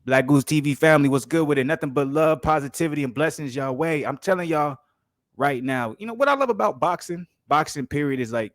Black Goose TV family, what's good with it? Nothing but love, positivity, and blessings y'all way. I'm telling y'all right now, you know what I love about boxing? Boxing, period, is like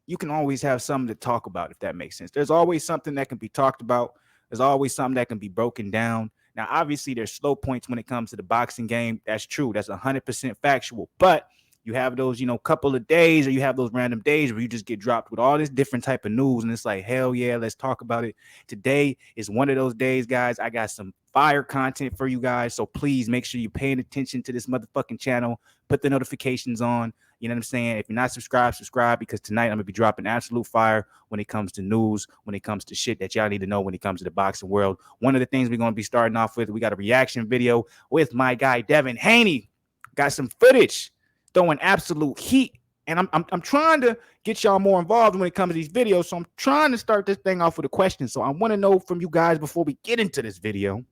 you can always have something to talk about, if that makes sense. There's always something that can be talked about. There's always something that can be broken down. Now, obviously, there's slow points when it comes to the boxing game. That's true. That's 100% factual. But you have those, couple of days, or you have those random days where you just get dropped with all this different type of news, and it's like, hell yeah, let's talk about it. Today is one of those days, guys. I got some fire content for you guys, so please make sure you're paying attention to this motherfucking channel. Put the notifications on. You know what I'm saying? If you're not subscribed, subscribe, because tonight I'm gonna be dropping absolute fire when it comes to news, when it comes to shit that y'all need to know when it comes to the boxing world. One of the things we're gonna be starting off with, we got a reaction video with my guy Devin Haney. Got some footage throwing absolute heat, and I'm trying to get y'all more involved when it comes to these videos. So I'm trying to start this thing off with a question. So I want to know from you guys before we get into this video,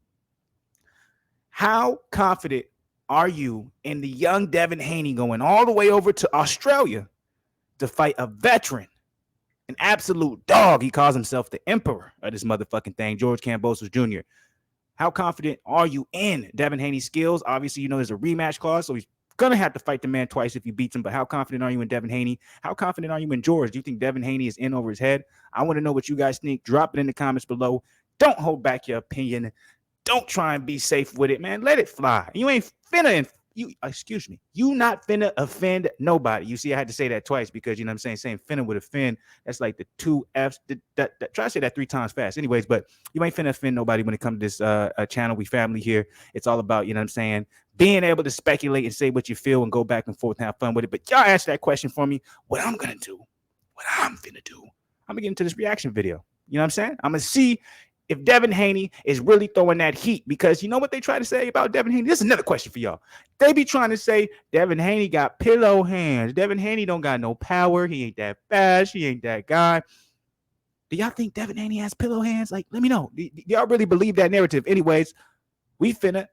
how confident are you in the young Devin Haney going all the way over to Australia to fight a veteran, an absolute dog? He calls himself the emperor of this motherfucking thing, George Kambosos Jr. How confident are you in Devin Haney's skills? Obviously, there's a rematch clause, so he's gonna have to fight the man twice if he beats him. But how confident are you in Devin Haney? How confident are you in George? Do you think Devin Haney is in over his head? I want to know what you guys think. Drop it in the comments below. Don't hold back your opinion. Don't try and be safe with it, man. Let it fly. You ain't finna you not finna offend nobody. You see, I had to say that twice because, you know what I'm saying finna with offend, that's like the two F's. Try to say that 3 times fast. Anyways, but you ain't finna offend nobody when it comes to this channel. We family here. It's all about, you know what I'm saying, being able to speculate and say what you feel and go back and forth and have fun with it. But y'all answer that question for me. What I'm finna do, I'm gonna get into this reaction video. You know what I'm saying? I'm gonna see if Devin Haney is really throwing that heat, because you know what they try to say about Devin Haney? This is another question for y'all. They be trying to say Devin Haney got pillow hands. Devin Haney don't got no power. He ain't that fast. He ain't that guy. Do y'all think Devin Haney has pillow hands? Like, let me know. Do y'all really believe that narrative? Anyways, we finna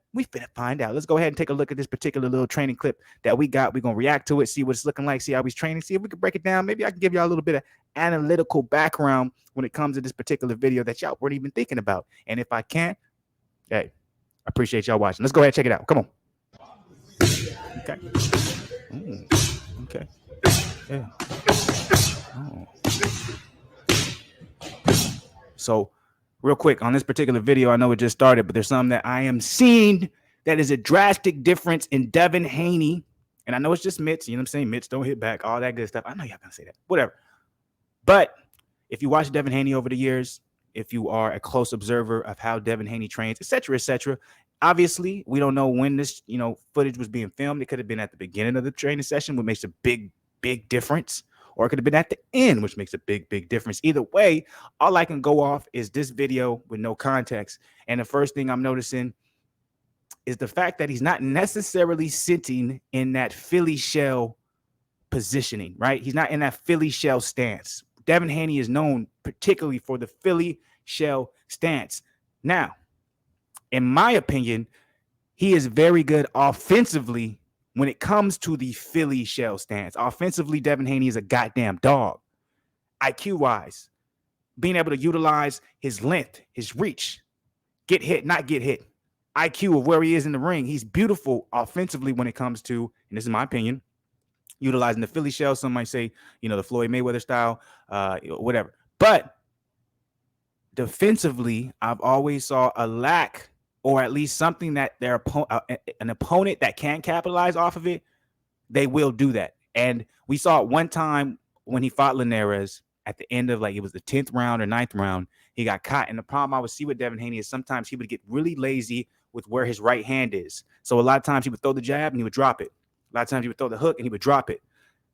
find out. Let's go ahead and take a look at this particular little training clip that we got. We're gonna react to it, see what it's looking like, see how he's training, see if we can break it down. Maybe I can give y'all a little bit of analytical background when it comes to this particular video that y'all weren't even thinking about. And if I can't, hey, I appreciate y'all watching. Let's go ahead and check it out. Come on. Okay. Okay. Yeah. Oh. So real quick on this particular video, I know it just started, but there's something that I am seeing that is a drastic difference in Devin Haney. And I know it's just mitts, you know what I'm saying? Mitts don't hit back, all that good stuff. I know y'all gonna say that, whatever. But if you watch Devin Haney over the years, if you are a close observer of how Devin Haney trains, etc., obviously we don't know when this, footage was being filmed. It could have been at the beginning of the training session, which makes a big difference. Or it could have been at the end, which makes a big difference. Either way, all I can go off is this video with no context. And the first thing I'm noticing is the fact that he's not necessarily sitting in that Philly shell positioning, right? He's not in that Philly shell stance. Devin Haney is known particularly for the Philly shell stance. Now, in my opinion, he is very good offensively when it comes to the Philly shell stance. Offensively, Devin Haney is a goddamn dog. IQ-wise, being able to utilize his length, his reach, get hit, not get hit. IQ of where he is in the ring. He's beautiful offensively when it comes to, and this is my opinion, utilizing the Philly shell. Some might say, the Floyd Mayweather style, whatever. But defensively, I've always saw a lack, or at least something that an opponent that can capitalize off of it, they will do that. And we saw it one time when he fought Linares at the end of, it was the 10th round or 9th round. He got caught. And the problem I would see with Devin Haney is sometimes he would get really lazy with where his right hand is. So a lot of times he would throw the jab and he would drop it. A lot of times he would throw the hook and he would drop it.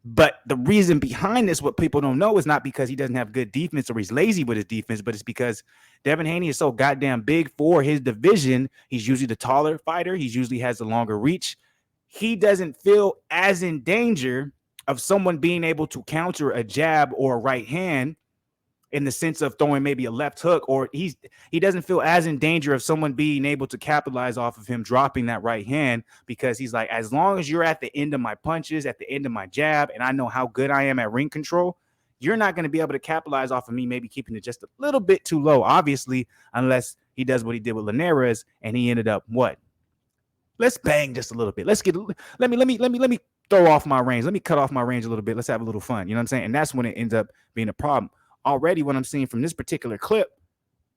But the reason behind this, what people don't know, is not because he doesn't have good defense or he's lazy with his defense, but it's because Devin Haney is so goddamn big for his division. He's usually the taller fighter. He usually has the longer reach. He doesn't feel as in danger of someone being able to counter a jab or a right hand, in the sense of throwing maybe a left hook, or he doesn't feel as in danger of someone being able to capitalize off of him dropping that right hand, because he's like, as long as you're at the end of my punches, at the end of my jab, and I know how good I am at ring control, you're not going to be able to capitalize off of me maybe keeping it just a little bit too low, obviously, unless he does what he did with Linares, and he ended up what? Let's bang just a little bit. Let's get. Let me throw off my range. Let me cut off my range a little bit. Let's have a little fun. You know what I'm saying? And that's when it ends up being a problem. Already, what I'm seeing from this particular clip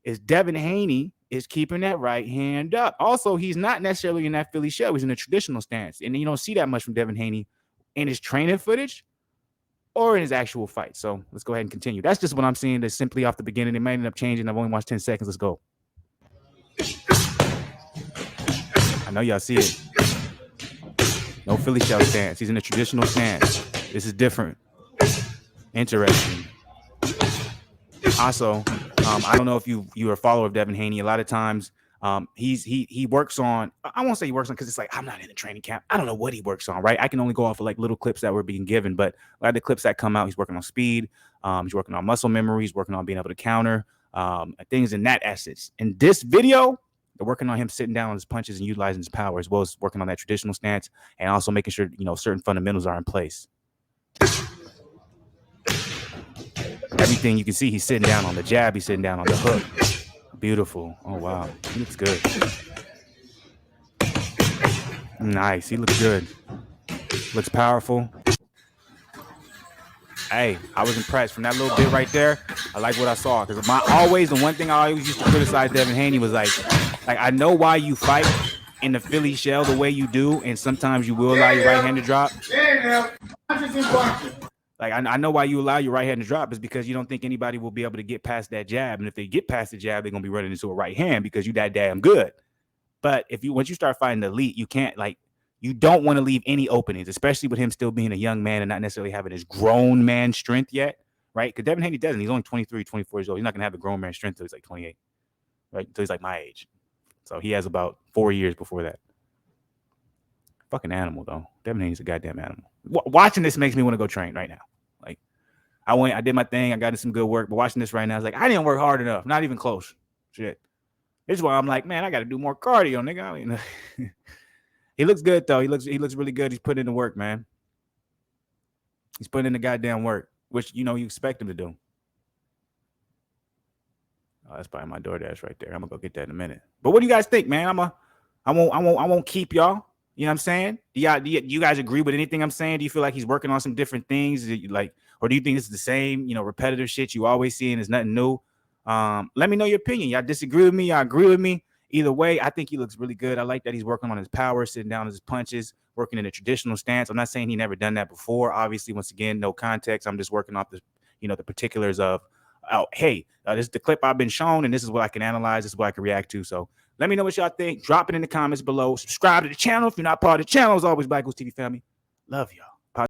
is Devin Haney is keeping that right hand up. Also, he's not necessarily in that Philly shell. He's in a traditional stance. And you don't see that much from Devin Haney in his training footage or in his actual fight. So let's go ahead and continue. That's just what I'm seeing. That's simply off the beginning. It might end up changing. I've only watched 10 seconds. Let's go. I know y'all see it. No Philly shell stance. He's in a traditional stance. This is different. Interesting. Also, I don't know if you're a follower of Devin Haney. A lot of times, he works on. I won't say he works on because it's like I'm not in the training camp. I don't know what he works on. Right? I can only go off of like little clips that were being given. But a lot of the clips that come out, he's working on speed. He's working on muscle memory. He's working on being able to counter things in that essence. In this video, they're working on him sitting down on his punches and utilizing his power, as well as working on that traditional stance and also making sure certain fundamentals are in place. Everything you can see, he's sitting down on the jab, he's sitting down on the hook. Beautiful. Oh, wow. He looks good. Nice. He looks good. Looks powerful. Hey, I was impressed from that little bit right there. I like what I saw because the one thing I always used to criticize Devin Haney was like I know why you fight in the Philly shell the way you do, and sometimes you will allow your right hand to drop. Like, I know why you allow your right hand to drop is because you don't think anybody will be able to get past that jab. And if they get past the jab, they're going to be running into a right hand because you that damn good. But once you start fighting the elite, you can't, you don't want to leave any openings, especially with him still being a young man and not necessarily having his grown man strength yet, right? Because Devin Haney doesn't. He's only 23, 24 years old. He's not going to have the grown man strength until he's like 28, right? Until he's like my age. So he has about 4 years before that. Fucking animal, though. Devin Haney's a goddamn animal. Watching this makes me want to go train right now. Like, I did my thing. I got in some good work. But watching this right now, I was like, I didn't work hard enough. Not even close. Shit. This is why I'm like, man, I got to do more cardio, nigga. I mean, he looks good, though. He looks really good. He's putting in the work, man. He's putting in the goddamn work, which, you expect him to do. Oh, that's probably my DoorDash right there. I'm going to go get that in a minute. But what do you guys think, man? I won't keep y'all. You know what I'm saying? Do you guys agree with anything I'm saying? Do you feel like he's working on some different things? Or do you think this is the same, repetitive shit you always see and there's nothing new? Let me know your opinion. Y'all disagree with me? Y'all agree with me? Either way, I think he looks really good. I like that he's working on his power, sitting down on his punches, working in a traditional stance. I'm not saying he never done that before. Obviously, once again, no context. I'm just working off the particulars of, this is the clip I've been shown, and this is what I can analyze. This is what I can react to. So let me know what y'all think. Drop it in the comments below. Subscribe to the channel if you're not part of the channel. As always, BlakGooseTV family. Love y'all.